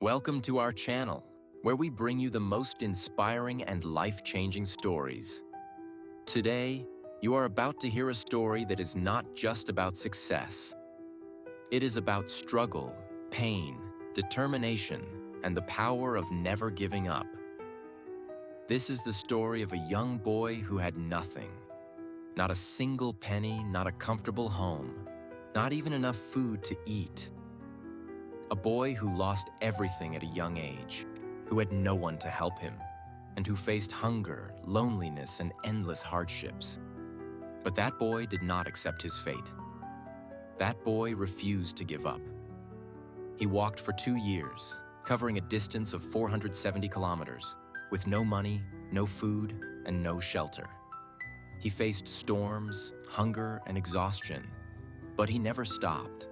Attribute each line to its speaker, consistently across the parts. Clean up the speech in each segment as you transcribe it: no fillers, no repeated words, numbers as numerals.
Speaker 1: Welcome to our channel, where we bring you the most inspiring and life-changing stories. Today, you are about to hear a story that is not just about success. It is about struggle, pain, determination, and the power of never giving up. This is the story of a young boy who had nothing. Not a single penny, not a comfortable home, not even enough food to eat. A boy who lost everything at a young age, who had no one to help him, and who faced hunger, loneliness, and endless hardships. But that boy did not accept his fate. That boy refused to give up. He walked for 2 years, covering a distance of 470 kilometers, with no money, no food, and no shelter. He faced storms, hunger, and exhaustion, but he never stopped.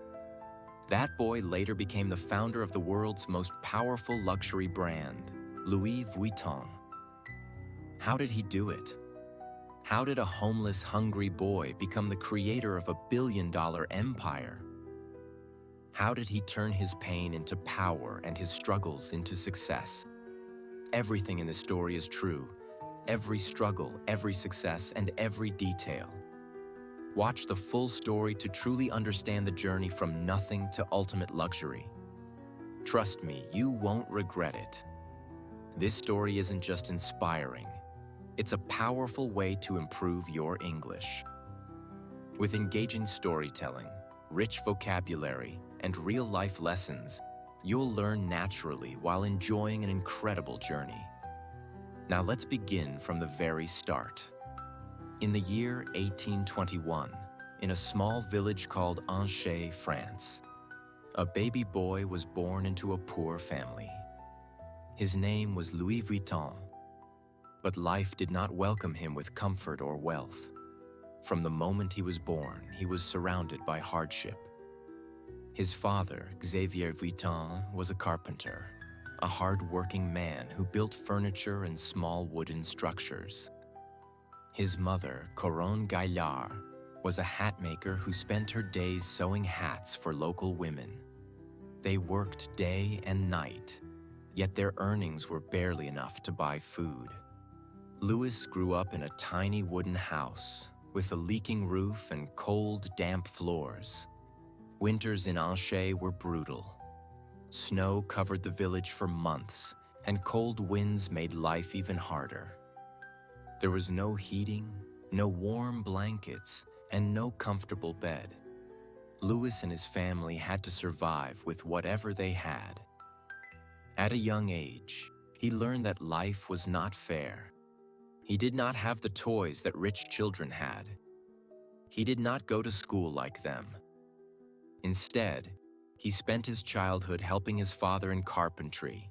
Speaker 1: That boy later became the founder of the world's most powerful luxury brand, Louis Vuitton. How did he do it? How did a homeless, hungry boy become the creator of a billion-dollar empire? How did he turn his pain into power and his struggles into success? Everything in this story is true. Every struggle, every success, and every detail. Watch the full story to truly understand the journey from nothing to ultimate luxury. Trust me, you won't regret it. This story isn't just inspiring. It's a powerful way to improve your English. With engaging storytelling, rich vocabulary, and real-life lessons, you'll learn naturally while enjoying an incredible journey. Now let's begin from the very start. In the year 1821, in a small village called Angers, France, a baby boy was born into a poor family. His name was Louis Vuitton, but life did not welcome him with comfort or wealth. From the moment he was born, he was surrounded by hardship. His father, Xavier Vuitton, was a carpenter, a hard-working man who built furniture and small wooden structures. His mother, Coronne Gaillard, was a hat maker who spent her days sewing hats for local women. They worked day and night, yet their earnings were barely enough to buy food. Louis grew up in a tiny wooden house with a leaking roof and cold, damp floors. Winters in Angers were brutal. Snow covered the village for months, and cold winds made life even harder. There was no heating, no warm blankets, and no comfortable bed. Louis and his family had to survive with whatever they had. At a young age, he learned that life was not fair. He did not have the toys that rich children had. He did not go to school like them. Instead, he spent his childhood helping his father in carpentry,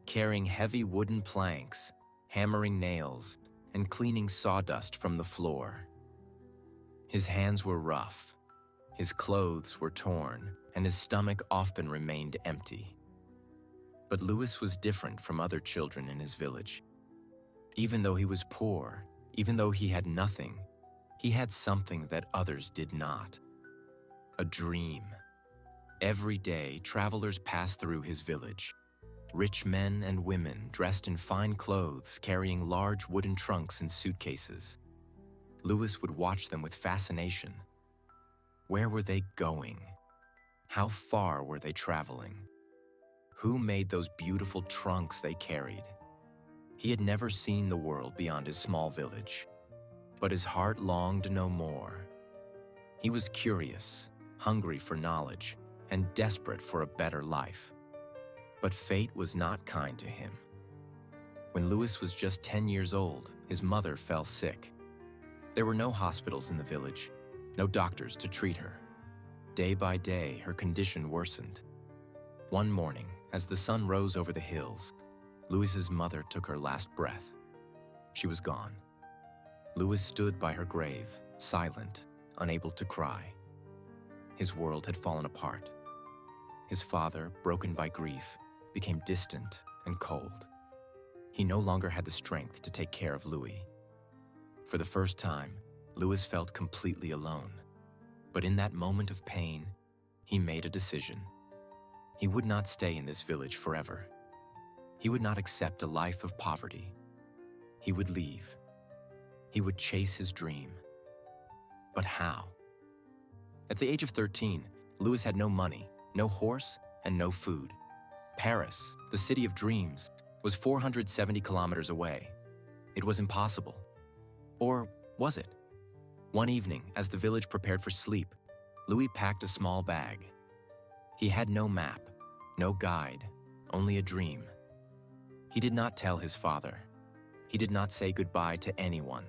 Speaker 1: carrying heavy wooden planks, hammering nails, and cleaning sawdust from the floor. His hands were rough, his clothes were torn, and his stomach often remained empty. But Louis was different from other children in his village. Even though he was poor, even though he had nothing, he had something that others did not. A dream. Every day, travelers passed through his village. Rich men and women dressed in fine clothes, carrying large wooden trunks and suitcases. Louis would watch them with fascination. Where were they going? How far were they traveling? Who made those beautiful trunks they carried? He had never seen the world beyond his small village, but his heart longed to know more. He was curious, hungry for knowledge, and desperate for a better life. But fate was not kind to him. When Louis was just 10 years old, his mother fell sick. There were no hospitals in the village, no doctors to treat her. Day by day, her condition worsened. One morning, as the sun rose over the hills, Louis's mother took her last breath. She was gone. Louis stood by her grave, silent, unable to cry. His world had fallen apart. His father, broken by grief, became distant and cold. He no longer had the strength to take care of Louis. For the first time, Louis felt completely alone. But in that moment of pain, he made a decision. He would not stay in this village forever. He would not accept a life of poverty. He would leave. He would chase his dream. But how? At the age of 13, Louis had no money, no horse, and no food. Paris, the city of dreams, was 470 kilometers away. It was impossible. Or was it? One evening, as the village prepared for sleep, Louis packed a small bag. He had no map, no guide, only a dream. He did not tell his father. He did not say goodbye to anyone.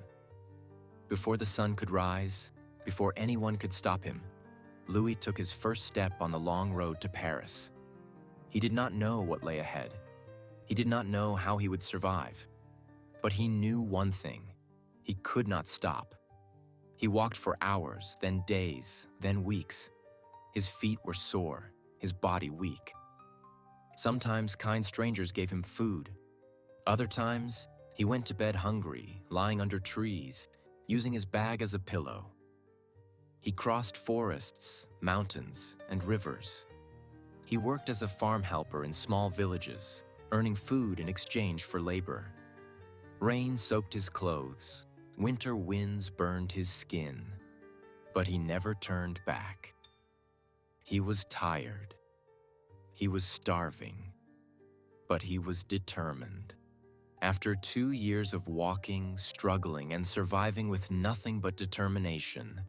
Speaker 1: Before the sun could rise, before anyone could stop him, Louis took his first step on the long road to Paris. He did not know what lay ahead. He did not know how he would survive. But he knew one thing: he could not stop. He walked for hours, then days, then weeks. His feet were sore, his body weak. Sometimes kind strangers gave him food. Other times, he went to bed hungry, lying under trees, using his bag as a pillow. He crossed forests, mountains, and rivers. He worked as a farm helper in small villages, earning food in exchange for labor. Rain soaked his clothes, winter winds burned his skin, but he never turned back. He was tired. He was starving, but he was determined. After 2 years of walking, struggling, and surviving with nothing but determination,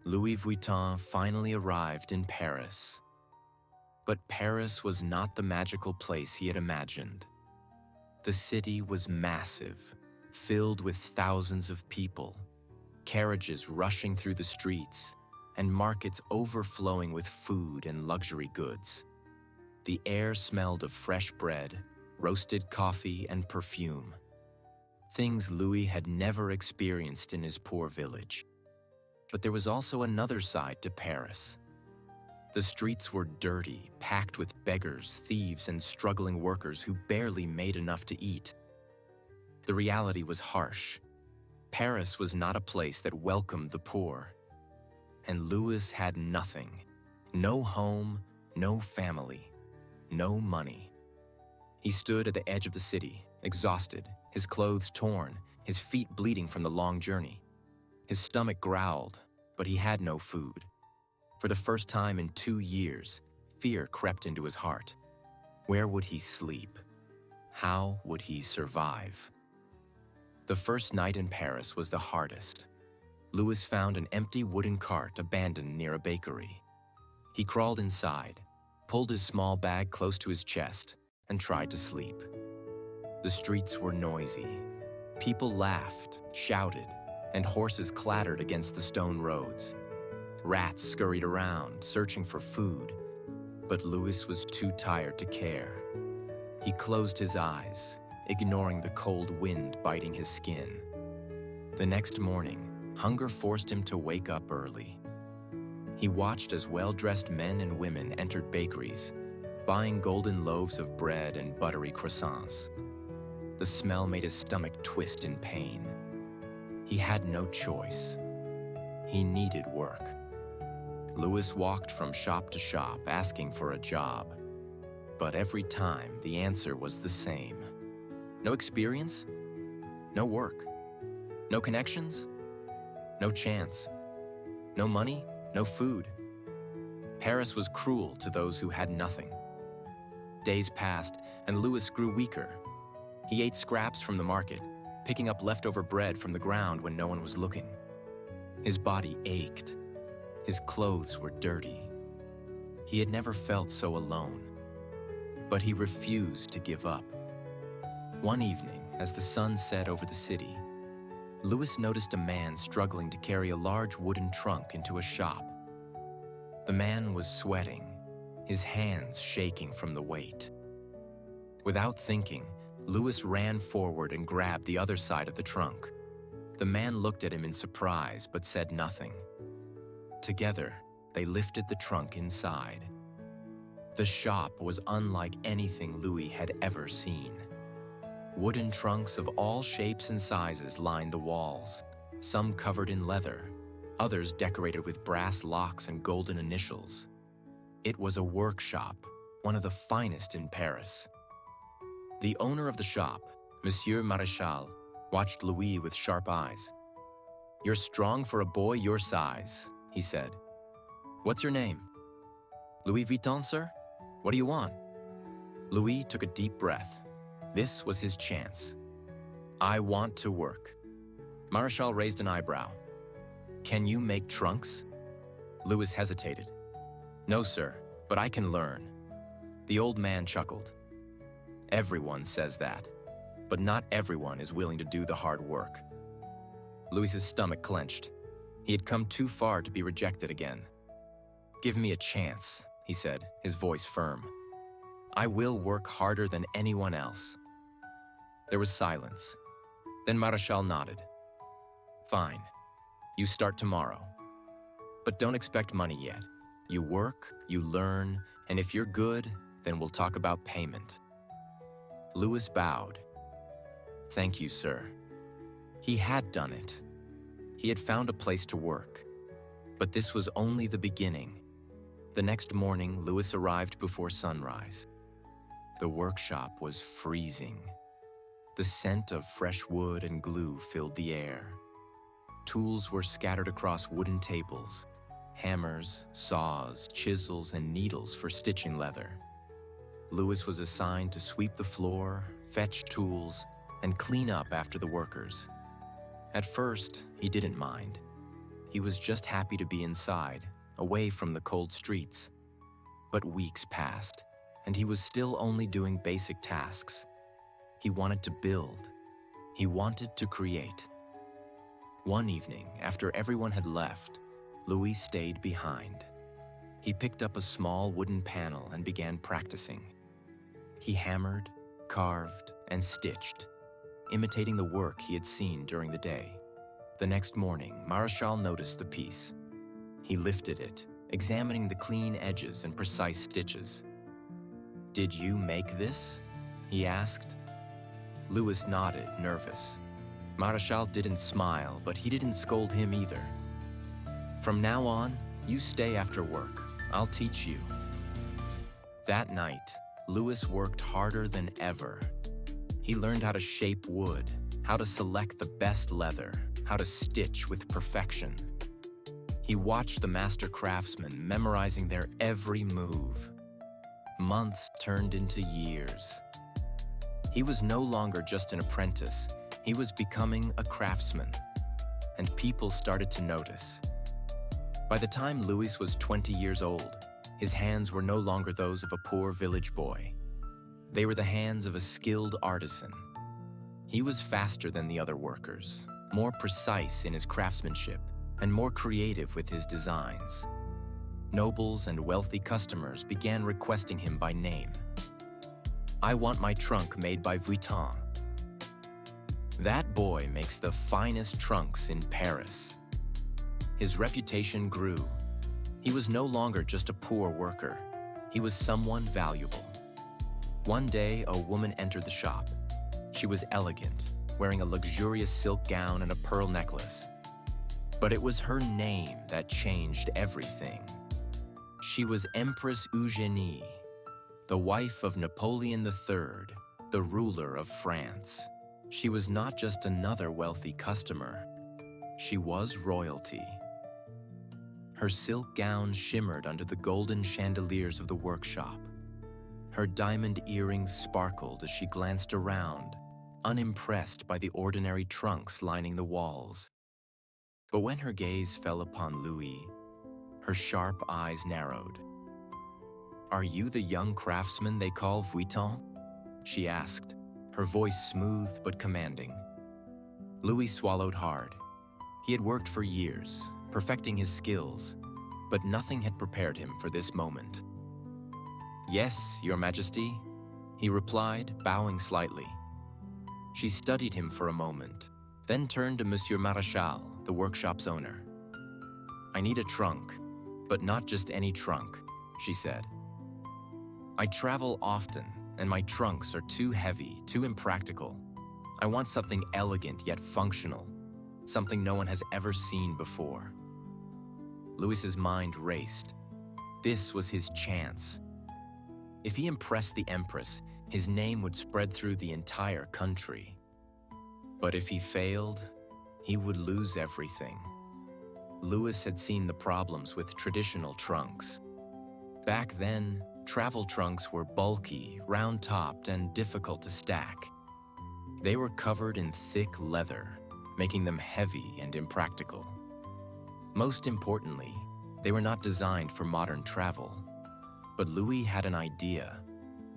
Speaker 1: Louis Vuitton finally arrived in Paris. But Paris was not the magical place he had imagined. The city was massive, filled with thousands of people, carriages rushing through the streets, and markets overflowing with food and luxury goods. The air smelled of fresh bread, roasted coffee, and perfume. Things Louis had never experienced in his poor village. But there was also another side to Paris. The streets were dirty, packed with beggars, thieves, and struggling workers who barely made enough to eat. The reality was harsh. Paris was not a place that welcomed the poor. And Louis had nothing. No home, no family, no money. He stood at the edge of the city, exhausted, his clothes torn, his feet bleeding from the long journey. His stomach growled, but he had no food. For the first time in 2 years, fear crept into his heart. Where would he sleep? How would he survive? The first night in Paris was the hardest. Louis found an empty wooden cart abandoned near a bakery. He crawled inside, pulled his small bag close to his chest, and tried to sleep. The streets were noisy. People laughed, shouted, and horses clattered against the stone roads. Rats scurried around, searching for food, but Louis was too tired to care. He closed his eyes, ignoring the cold wind biting his skin. The next morning, hunger forced him to wake up early. He watched as well-dressed men and women entered bakeries, buying golden loaves of bread and buttery croissants. The smell made his stomach twist in pain. He had no choice. He needed work. Louis walked from shop to shop asking for a job. But every time, the answer was the same. No experience, no work. No connections, no chance. No money, no food. Paris was cruel to those who had nothing. Days passed, and Louis grew weaker. He ate scraps from the market, picking up leftover bread from the ground when no one was looking. His body ached. His clothes were dirty. He had never felt so alone. But he refused to give up. One evening, as the sun set over the city, Louis noticed a man struggling to carry a large wooden trunk into a shop. The man was sweating, his hands shaking from the weight. Without thinking, Louis ran forward and grabbed the other side of the trunk. The man looked at him in surprise but said nothing. Together, they lifted the trunk inside. The shop was unlike anything Louis had ever seen. Wooden trunks of all shapes and sizes lined the walls, some covered in leather, others decorated with brass locks and golden initials. It was a workshop, one of the finest in Paris. The owner of the shop, Monsieur Maréchal, watched Louis with sharp eyes. "You're strong for a boy your size," he said. "What's your name?" "Louis Vuitton, sir? What do you want?" Louis took a deep breath. This was his chance. "I want to work." Maréchal raised an eyebrow. "Can you make trunks?" Louis hesitated. "No, sir, but I can learn." The old man chuckled. "Everyone says that, but not everyone is willing to do the hard work." Louis's stomach clenched. He had come too far to be rejected again. "Give me a chance," he said, his voice firm. "I will work harder than anyone else." There was silence. Then Maréchal nodded. "Fine. You start tomorrow. But don't expect money yet. You work, you learn, and if you're good, then we'll talk about payment." Louis bowed. "Thank you, sir." He had done it. He had found a place to work. But this was only the beginning. The next morning, Louis arrived before sunrise. The workshop was freezing. The scent of fresh wood and glue filled the air. Tools were scattered across wooden tables: hammers, saws, chisels, and needles for stitching leather. Louis was assigned to sweep the floor, fetch tools, and clean up after the workers. At first, he didn't mind. He was just happy to be inside, away from the cold streets. But weeks passed, and he was still only doing basic tasks. He wanted to build. He wanted to create. One evening, after everyone had left, Louis stayed behind. He picked up a small wooden panel and began practicing. He hammered, carved, and stitched, imitating the work he had seen during the day. The next morning, Maréchal noticed the piece. He lifted it, examining the clean edges and precise stitches. "Did you make this?" he asked. Louis nodded, nervous. Maréchal didn't smile, but he didn't scold him either. "From now on, you stay after work. I'll teach you." That night, Louis worked harder than ever. He learned how to shape wood, how to select the best leather, how to stitch with perfection. He watched the master craftsmen memorizing their every move. Months turned into years. He was no longer just an apprentice. He was becoming a craftsman, and people started to notice. By the time Louis was 20 years old, his hands were no longer those of a poor village boy. They were the hands of a skilled artisan. He was faster than the other workers, more precise in his craftsmanship, and more creative with his designs. Nobles and wealthy customers began requesting him by name. "I want my trunk made by Vuitton." "That boy makes the finest trunks in Paris." His reputation grew. He was no longer just a poor worker. He was someone valuable. One day, a woman entered the shop. She was elegant, wearing a luxurious silk gown and a pearl necklace. But it was her name that changed everything. She was Empress Eugénie, the wife of Napoleon III, the ruler of France. She was not just another wealthy customer. She was royalty. Her silk gown shimmered under the golden chandeliers of the workshop. Her diamond earrings sparkled as she glanced around, unimpressed by the ordinary trunks lining the walls. But when her gaze fell upon Louis, her sharp eyes narrowed. "Are you the young craftsman they call Vuitton?" she asked, her voice smooth but commanding. Louis swallowed hard. He had worked for years, perfecting his skills, but nothing had prepared him for this moment. "Yes, Your Majesty," he replied, bowing slightly. She studied him for a moment, then turned to Monsieur Maréchal, the workshop's owner. "I need a trunk, but not just any trunk," she said. "I travel often, and my trunks are too heavy, too impractical. I want something elegant yet functional, something no one has ever seen before." Louis's mind raced. This was his chance. If he impressed the Empress, his name would spread through the entire country. But if he failed, he would lose everything. Louis had seen the problems with traditional trunks. Back then, travel trunks were bulky, round-topped, and difficult to stack. They were covered in thick leather, making them heavy and impractical. Most importantly, they were not designed for modern travel. But Louis had an idea,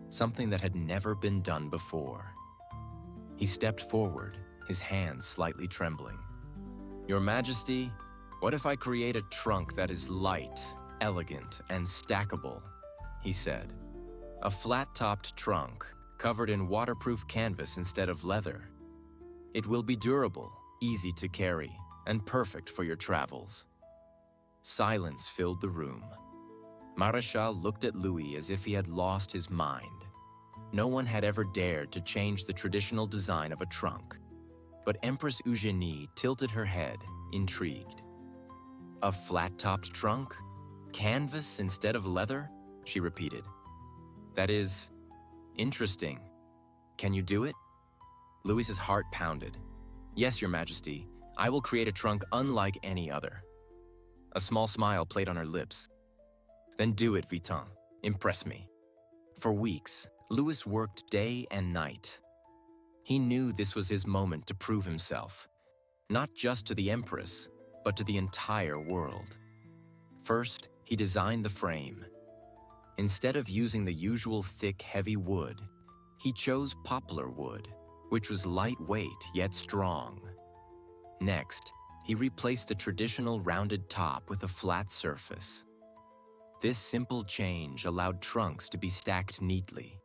Speaker 1: something that had never been done before. He stepped forward, his hands slightly trembling. "Your Majesty, what if I create a trunk that is light, elegant, and stackable?" he said. "A flat-topped trunk, covered in waterproof canvas instead of leather. It will be durable, easy to carry, and perfect for your travels." Silence filled the room. Marechal looked at Louis as if he had lost his mind. No one had ever dared to change the traditional design of a trunk. But Empress Eugénie tilted her head, intrigued. "A flat-topped trunk? Canvas instead of leather?" she repeated. "That is interesting. Can you do it?" Louis's heart pounded. "Yes, Your Majesty. I will create a trunk unlike any other." A small smile played on her lips. "Then do it, Vuitton. Impress me." For weeks, Louis worked day and night. He knew this was his moment to prove himself, not just to the Empress, but to the entire world. First, he designed the frame. Instead of using the usual thick, heavy wood, he chose poplar wood, which was lightweight yet strong. Next, he replaced the traditional rounded top with a flat surface. This simple change allowed trunks to be stacked neatly,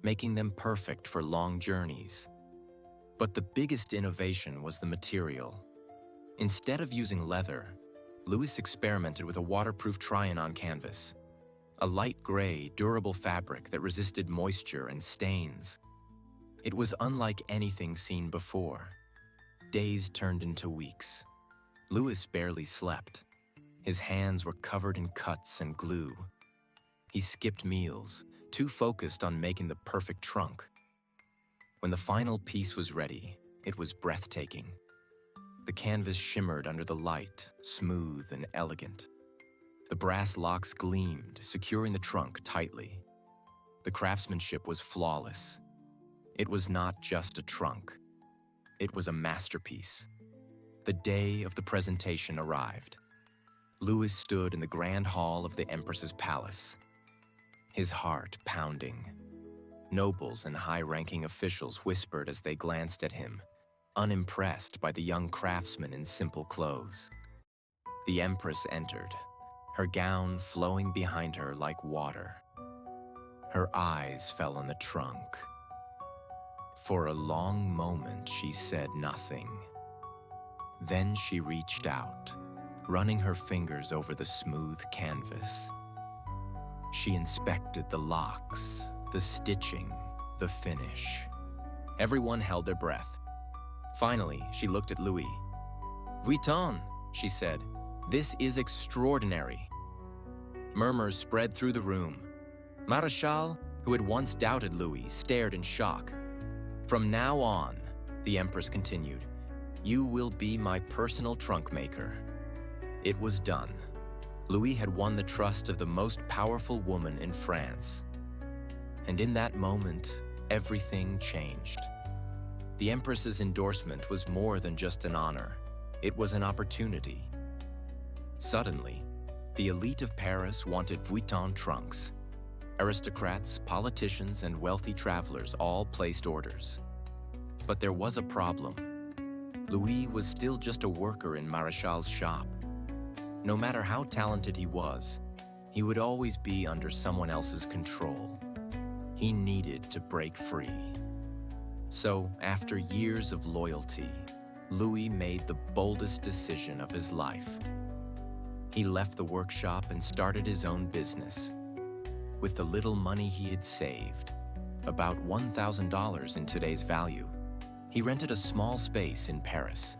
Speaker 1: making them perfect for long journeys. But the biggest innovation was the material. Instead of using leather, Louis experimented with a waterproof try-on canvas, a light gray, durable fabric that resisted moisture and stains. It was unlike anything seen before. Days turned into weeks. Louis barely slept. His hands were covered in cuts and glue. He skipped meals, too focused on making the perfect trunk. When the final piece was ready, it was breathtaking. The canvas shimmered under the light, smooth and elegant. The brass locks gleamed, securing the trunk tightly. The craftsmanship was flawless. It was not just a trunk. It was a masterpiece. The day of the presentation arrived. Louis stood in the grand hall of the Empress's palace, his heart pounding. Nobles and high-ranking officials whispered as they glanced at him, unimpressed by the young craftsman in simple clothes. The Empress entered, her gown flowing behind her like water. Her eyes fell on the trunk. For a long moment, she said nothing. Then she reached out, running her fingers over the smooth canvas. She inspected the locks, the stitching, the finish. Everyone held their breath. Finally, she looked at Louis. "Vuitton," she said, "this is extraordinary." Murmurs spread through the room. Marechal, who had once doubted Louis, stared in shock. "From now on," the Empress continued, "you will be my personal trunk maker." It was done. Louis had won the trust of the most powerful woman in France. And in that moment, everything changed. The Empress's endorsement was more than just an honor. It was an opportunity. Suddenly, the elite of Paris wanted Vuitton trunks. Aristocrats, politicians, and wealthy travelers all placed orders. But there was a problem. Louis was still just a worker in Marechal's shop. No matter how talented he was, he would always be under someone else's control. He needed to break free. So, after years of loyalty, Louis made the boldest decision of his life. He left the workshop and started his own business. With the little money he had saved, about $1,000 in today's value, he rented a small space in Paris.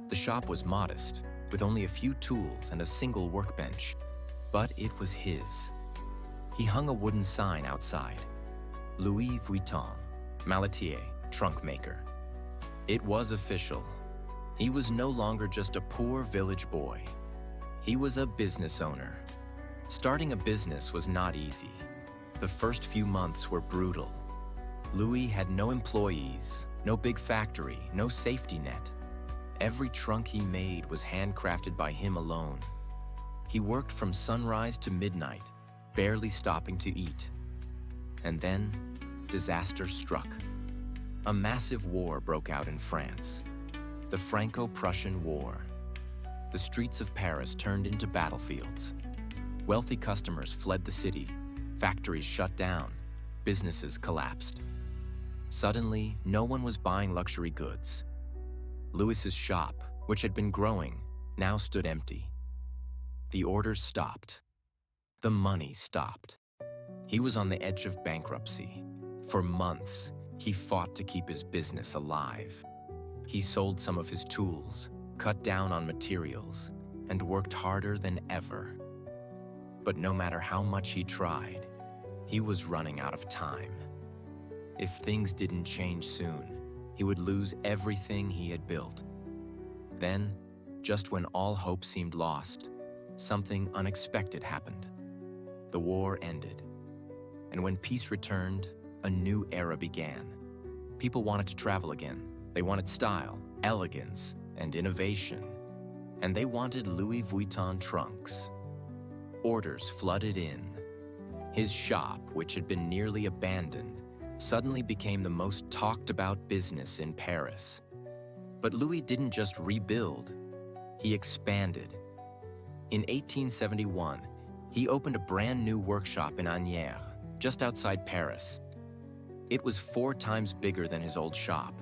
Speaker 1: The shop was modest, with only a few tools and a single workbench, but it was his. He hung a wooden sign outside. Louis Vuitton, maletier, trunk maker. It was official. He was no longer just a poor village boy. He was a business owner. Starting a business was not easy. The first few months were brutal. Louis had no employees, no big factory, no safety net. Every trunk he made was handcrafted by him alone. He worked from sunrise to midnight, barely stopping to eat. And then, disaster struck. A massive war broke out in France, the Franco-Prussian War. The streets of Paris turned into battlefields. Wealthy customers fled the city, factories shut down, businesses collapsed. Suddenly, no one was buying luxury goods. Louis's shop, which had been growing, now stood empty. The orders stopped. The money stopped. He was on the edge of bankruptcy. For months, he fought to keep his business alive. He sold some of his tools, cut down on materials, and worked harder than ever. But no matter how much he tried, he was running out of time. If things didn't change soon, he would lose everything he had built. Then, just when all hope seemed lost, something unexpected happened. The war ended. And when peace returned, a new era began. People wanted to travel again. They wanted style, elegance, and innovation. And they wanted Louis Vuitton trunks. Orders flooded in. His shop, which had been nearly abandoned, suddenly became the most talked about business in Paris. But Louis didn't just rebuild, he expanded. In 1871, he opened a brand new workshop in Agnières, just outside Paris. It was 4 times bigger than his old shop.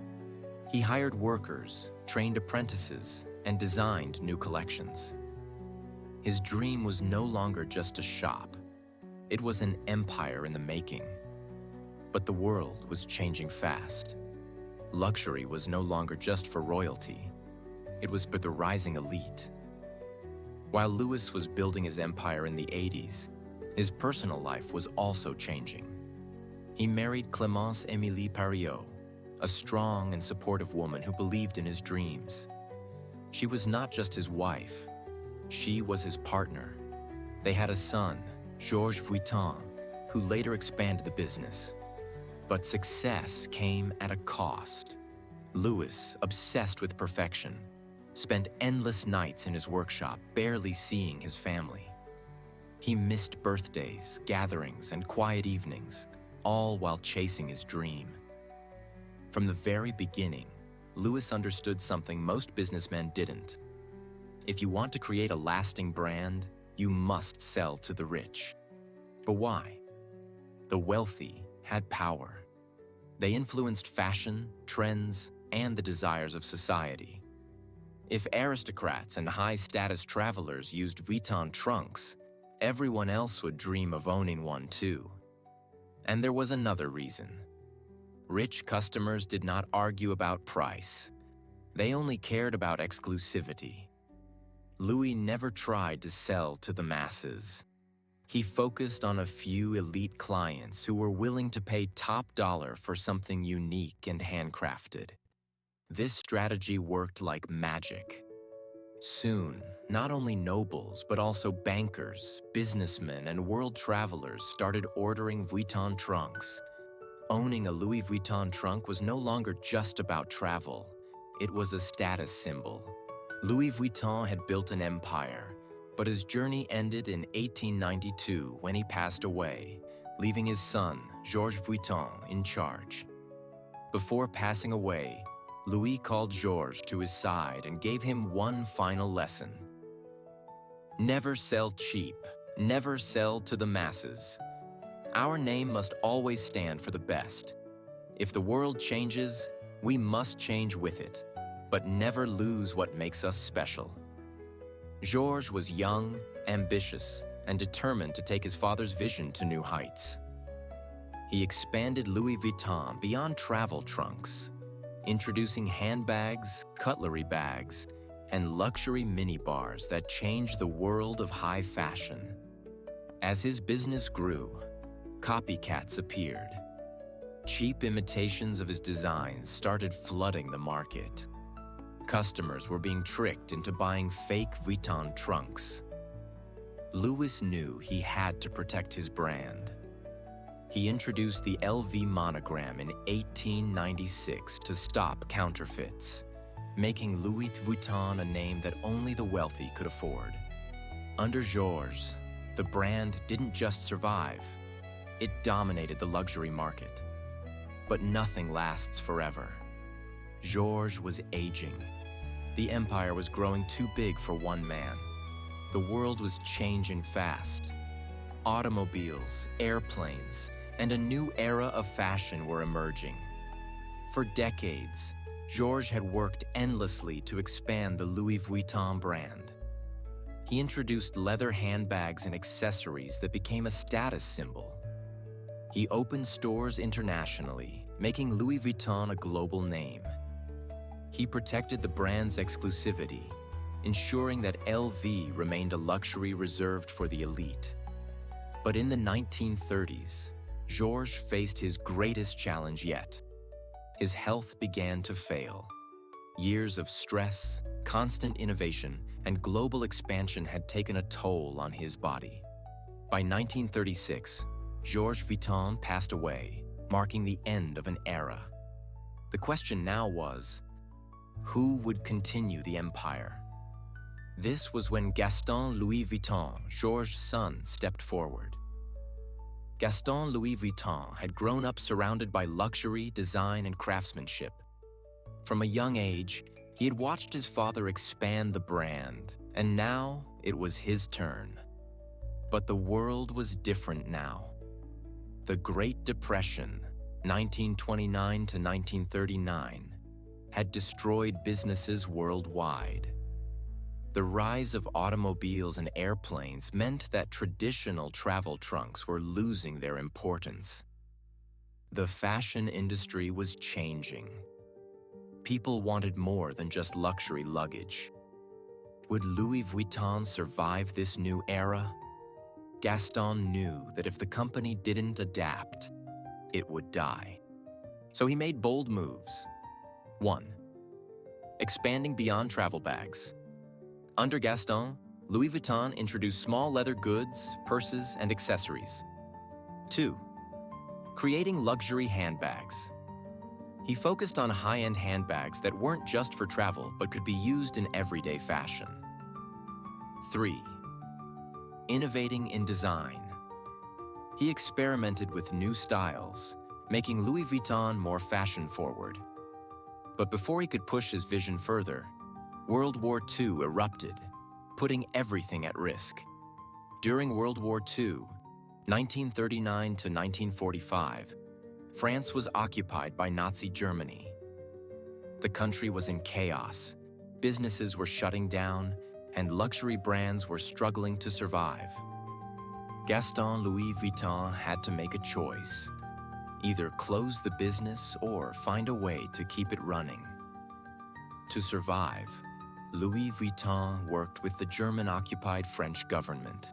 Speaker 1: He hired workers, trained apprentices, and designed new collections. His dream was no longer just a shop. It was an empire in the making. But the world was changing fast. Luxury was no longer just for royalty. It was for the rising elite. While Louis was building his empire in the 80s, his personal life was also changing. He married Clémence Émilie Pariot, a strong and supportive woman who believed in his dreams. She was not just his wife, she was his partner. They had a son, Georges Vuitton, who later expanded the business. But success came at a cost. Louis, obsessed with perfection, spent endless nights in his workshop, barely seeing his family. He missed birthdays, gatherings, and quiet evenings, all while chasing his dream. From the very beginning, Louis understood something most businessmen didn't. If you want to create a lasting brand, you must sell to the rich. But why? The wealthy had power. They influenced fashion, trends, and the desires of society. If aristocrats and high-status travelers used Vuitton trunks, everyone else would dream of owning one too. And there was another reason. Rich customers did not argue about price. They only cared about exclusivity. Louis never tried to sell to the masses. He focused on a few elite clients who were willing to pay top dollar for something unique and handcrafted. This strategy worked like magic. Soon, not only nobles, but also bankers, businessmen, and world travelers started ordering Vuitton trunks. Owning a Louis Vuitton trunk was no longer just about travel. It was a status symbol. Louis Vuitton had built an empire, but his journey ended in 1892 when he passed away, leaving his son, Georges Vuitton, in charge. Before passing away, Louis called Georges to his side and gave him one final lesson. Never sell cheap, never sell to the masses. Our name must always stand for the best. If the world changes, we must change with it, but never lose what makes us special. Georges was young, ambitious, and determined to take his father's vision to new heights. He expanded Louis Vuitton beyond travel trunks, introducing handbags, cutlery bags, and luxury minibars that changed the world of high fashion. As his business grew, copycats appeared. Cheap imitations of his designs started flooding the market. Customers were being tricked into buying fake Vuitton trunks. Louis knew he had to protect his brand. He introduced the LV monogram in 1896 to stop counterfeits, making Louis Vuitton a name that only the wealthy could afford. Under Georges, the brand didn't just survive, it dominated the luxury market. But nothing lasts forever. Georges was aging. The empire was growing too big for one man. The world was changing fast. Automobiles, airplanes, and a new era of fashion were emerging. For decades, Georges had worked endlessly to expand the Louis Vuitton brand. He introduced leather handbags and accessories that became a status symbol. He opened stores internationally, making Louis Vuitton a global name. He protected the brand's exclusivity, ensuring that LV remained a luxury reserved for the elite. But in the 1930s, Georges faced his greatest challenge yet. His health began to fail. Years of stress, constant innovation, and global expansion had taken a toll on his body. By 1936, Georges Vuitton passed away, marking the end of an era. The question now was, who would continue the empire? This was when Gaston Louis Vuitton, Georges' son, stepped forward. Gaston Louis Vuitton had grown up surrounded by luxury, design, and craftsmanship. From a young age, he had watched his father expand the brand, and now it was his turn. But the world was different now. The Great Depression, 1929 to 1939, had destroyed businesses worldwide. The rise of automobiles and airplanes meant that traditional travel trunks were losing their importance. The fashion industry was changing. People wanted more than just luxury luggage. Would Louis Vuitton survive this new era? Gaston knew that if the company didn't adapt, it would die. So he made bold moves. 1. Expanding beyond travel bags. Under Gaston, Louis Vuitton introduced small leather goods, purses, and accessories. 2. Creating luxury handbags. He focused on high-end handbags that weren't just for travel but could be used in everyday fashion. 3. Innovating in design. He experimented with new styles, making Louis Vuitton more fashion-forward. But before he could push his vision further, World War II erupted, putting everything at risk. During World War II, 1939 to 1945, France was occupied by Nazi Germany. The country was in chaos, businesses were shutting down, and luxury brands were struggling to survive. Gaston Louis Vuitton had to make a choice: either close the business or find a way to keep it running. To survive, Louis Vuitton worked with the German-occupied French government.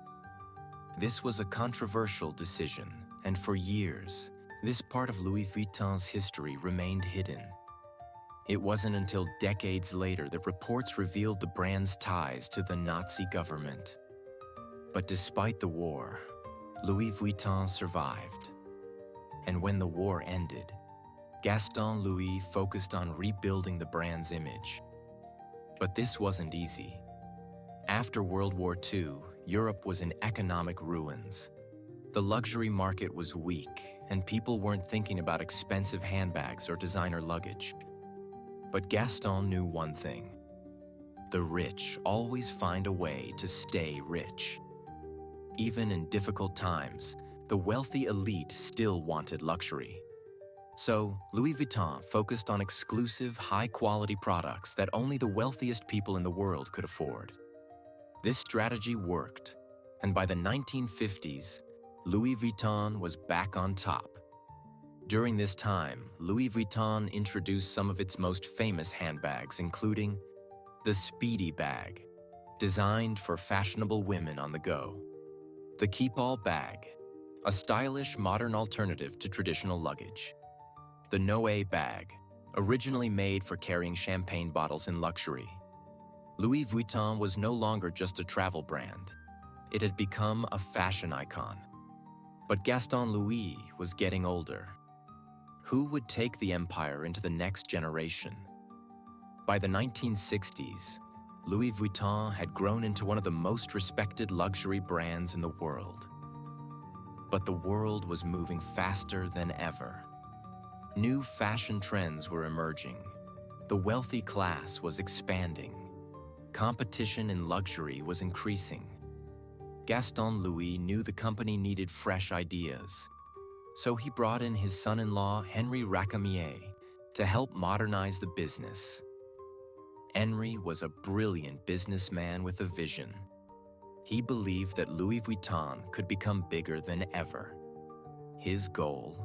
Speaker 1: This was a controversial decision, and for years, this part of Louis Vuitton's history remained hidden. It wasn't until decades later that reports revealed the brand's ties to the Nazi government. But despite the war, Louis Vuitton survived. And when the war ended, Gaston Louis focused on rebuilding the brand's image. But this wasn't easy. After World War II, Europe was in economic ruins. The luxury market was weak, and people weren't thinking about expensive handbags or designer luggage. But Gaston knew one thing: the rich always find a way to stay rich. Even in difficult times, the wealthy elite still wanted luxury. So, Louis Vuitton focused on exclusive, high-quality products that only the wealthiest people in the world could afford. This strategy worked, and by the 1950s, Louis Vuitton was back on top. During this time, Louis Vuitton introduced some of its most famous handbags, including the Speedy bag, designed for fashionable women on the go; The keep-all bag, a stylish modern alternative to traditional luggage. The Noe bag, originally made for carrying champagne bottles in luxury. Louis Vuitton was no longer just a travel brand. It had become a fashion icon. But Gaston Louis was getting older. Who would take the empire into the next generation? By the 1960s, Louis Vuitton had grown into one of the most respected luxury brands in the world. But the world was moving faster than ever. New fashion trends were emerging. The wealthy class was expanding. Competition in luxury was increasing. Gaston Louis knew the company needed fresh ideas. So he brought in his son-in-law, Henri Racamier, to help modernize the business. Henri was a brilliant businessman with a vision. He believed that Louis Vuitton could become bigger than ever. His goal?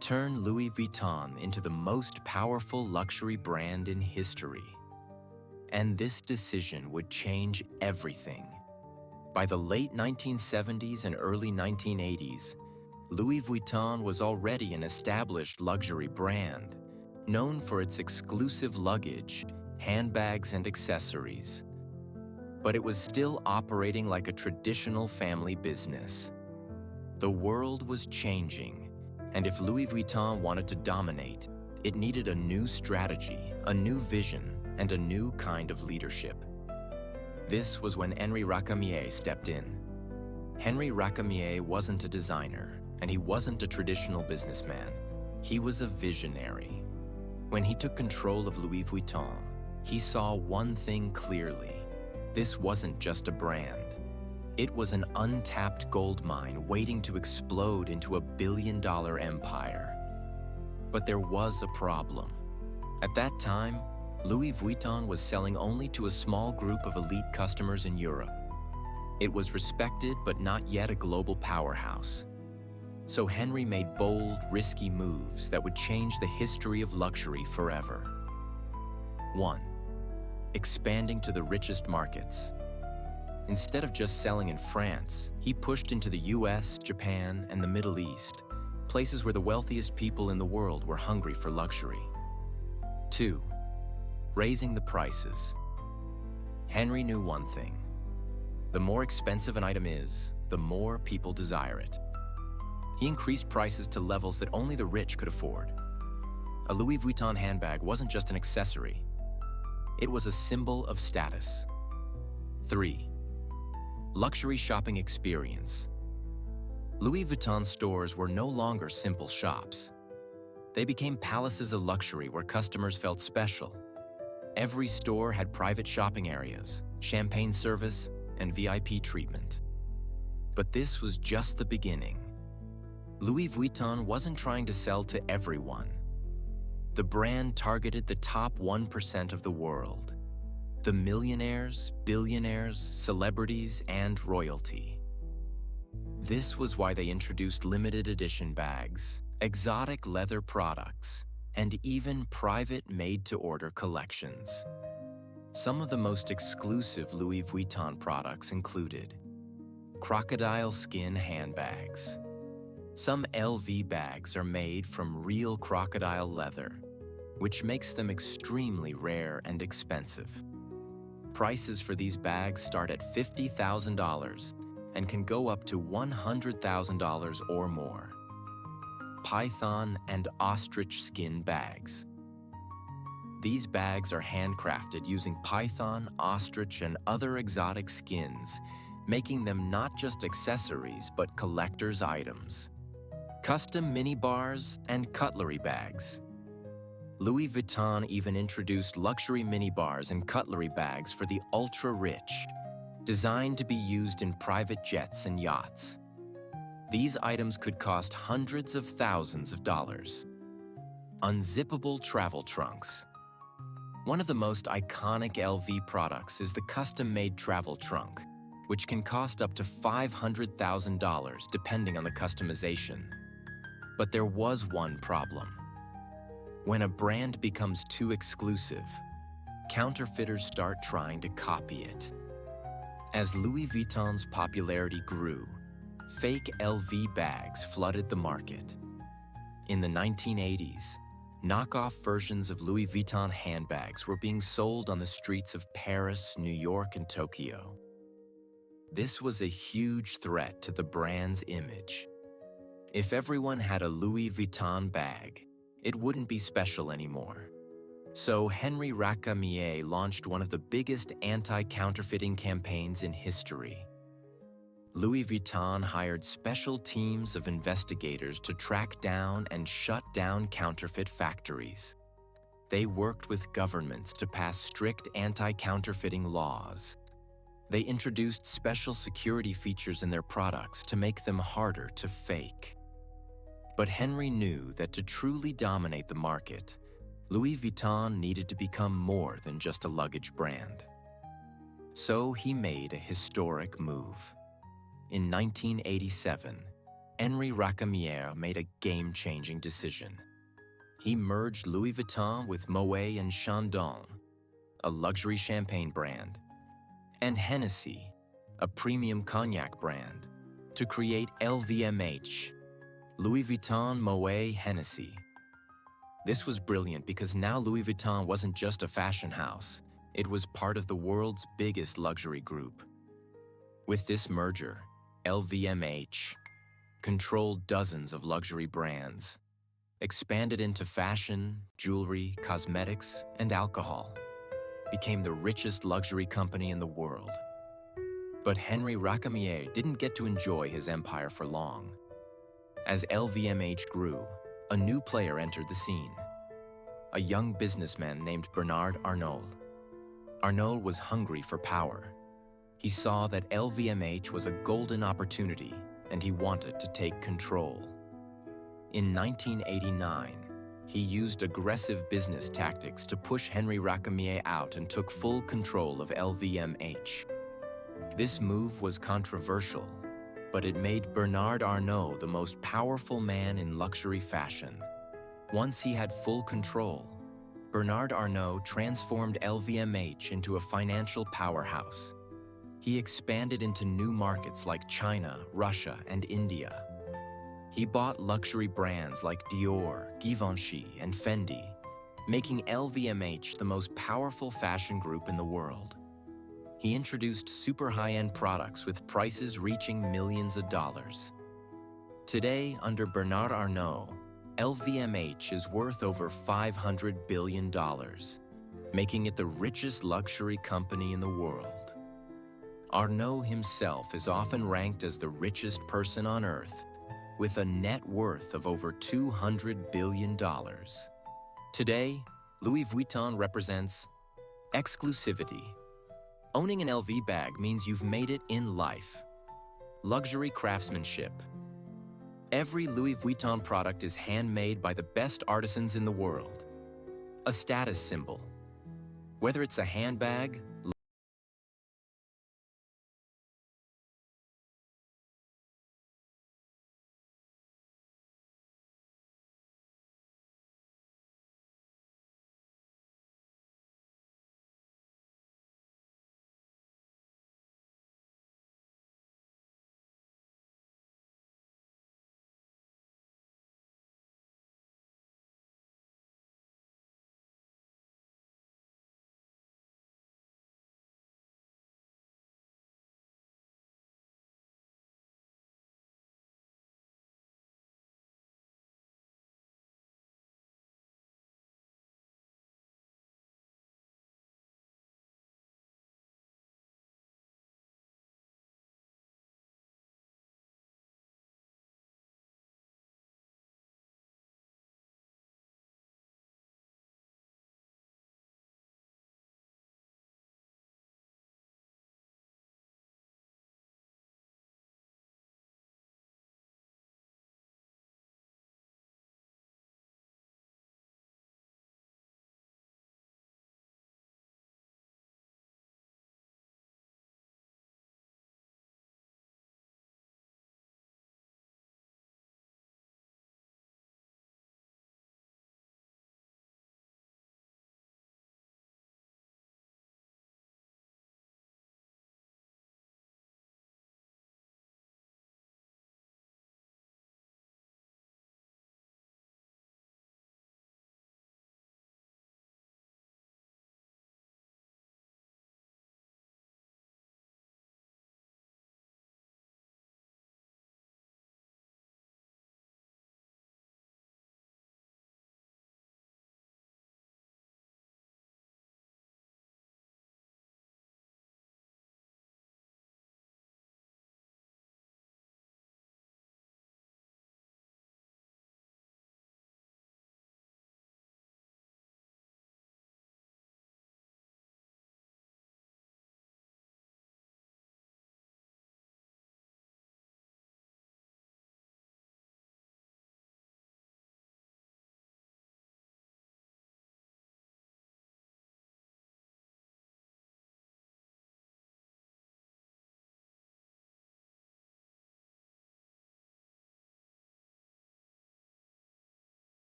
Speaker 1: Turn Louis Vuitton into the most powerful luxury brand in history. And this decision would change everything. By the late 1970s and early 1980s, Louis Vuitton was already an established luxury brand, known for its exclusive luggage, handbags, and accessories. But it was still operating like a traditional family business. The world was changing, and if Louis Vuitton wanted to dominate, it needed a new strategy, a new vision, and a new kind of leadership. This was when Henri Racamier stepped in. Henri Racamier wasn't a designer, and he wasn't a traditional businessman. He was a visionary. When he took control of Louis Vuitton, he saw one thing clearly. This wasn't just a brand. It was an untapped gold mine waiting to explode into a billion-dollar empire. But there was a problem. At that time, Louis Vuitton was selling only to a small group of elite customers in Europe. It was respected but not yet a global powerhouse. So Henri made bold, risky moves that would change the history of luxury forever. 1. Expanding to the richest markets. Instead of just selling in France, he pushed into the US, Japan, and the Middle East, places where the wealthiest people in the world were hungry for luxury. 2. Raising the prices. Henri knew one thing. The more expensive an item is, the more people desire it. He increased prices to levels that only the rich could afford. A Louis Vuitton handbag wasn't just an accessory. It was a symbol of status. 3. Luxury shopping experience. Louis Vuitton stores were no longer simple shops. They became palaces of luxury where customers felt special. Every store had private shopping areas, champagne service, and VIP treatment. But this was just the beginning. Louis Vuitton wasn't trying to sell to everyone. The brand targeted the top 1% of the world. The millionaires, billionaires, celebrities, and royalty. This was why they introduced limited edition bags, exotic leather products, and even private made-to-order collections. Some of the most exclusive Louis Vuitton products included crocodile skin handbags. Some LV bags are made from real crocodile leather, which makes them extremely rare and expensive. Prices for these bags start at $50,000 and can go up to $100,000 or more. Python and ostrich skin bags. These bags are handcrafted using python, ostrich, and other exotic skins, making them not just accessories but collector's items. Custom mini bars and cutlery bags. Louis Vuitton even introduced luxury mini bars and cutlery bags for the ultra-rich, designed to be used in private jets and yachts. These items could cost hundreds of thousands of dollars. Unzippable travel trunks. One of the most iconic LV products is the custom-made travel trunk, which can cost up to $500,000 depending on the customization. But there was one problem. When a brand becomes too exclusive, counterfeiters start trying to copy it. As Louis Vuitton's popularity grew, fake LV bags flooded the market. In the 1980s, knockoff versions of Louis Vuitton handbags were being sold on the streets of Paris, New York, and Tokyo. This was a huge threat to the brand's image. If everyone had a Louis Vuitton bag, it wouldn't be special anymore. So Henri Racamier launched one of the biggest anti-counterfeiting campaigns in history. Louis Vuitton hired special teams of investigators to track down and shut down counterfeit factories. They worked with governments to pass strict anti-counterfeiting laws. They introduced special security features in their products to make them harder to fake. But Henri knew that to truly dominate the market, Louis Vuitton needed to become more than just a luggage brand. So he made a historic move. In 1987, Henri Racamier made a game-changing decision. He merged Louis Vuitton with Moet & Chandon, a luxury champagne brand, and Hennessy, a premium cognac brand, to create LVMH, Louis Vuitton Moet Hennessy. This was brilliant because now Louis Vuitton wasn't just a fashion house, it was part of the world's biggest luxury group. With this merger, LVMH controlled dozens of luxury brands, expanded into fashion, jewelry, cosmetics, and alcohol, became the richest luxury company in the world. But Henri Racamier didn't get to enjoy his empire for long. As LVMH grew, a new player entered the scene, a young businessman named Bernard Arnault. Arnault was hungry for power. He saw that LVMH was a golden opportunity, and he wanted to take control. In 1989, he used aggressive business tactics to push Henri Racamier out and took full control of LVMH. This move was controversial, but it made Bernard Arnault the most powerful man in luxury fashion. Once he had full control, Bernard Arnault transformed LVMH into a financial powerhouse. He expanded into new markets like China, Russia, and India. He bought luxury brands like Dior, Givenchy, and Fendi, making LVMH the most powerful fashion group in the world. He introduced super high-end products with prices reaching millions of dollars. Today, under Bernard Arnault, LVMH is worth over $500 billion, making it the richest luxury company in the world. Arnault himself is often ranked as the richest person on earth, with a net worth of over $200 billion. Today, Louis Vuitton represents exclusivity. Owning an LV bag means you've made it in life. Luxury craftsmanship. Every Louis Vuitton product is handmade by the best artisans in the world. A status symbol. Whether it's a handbag,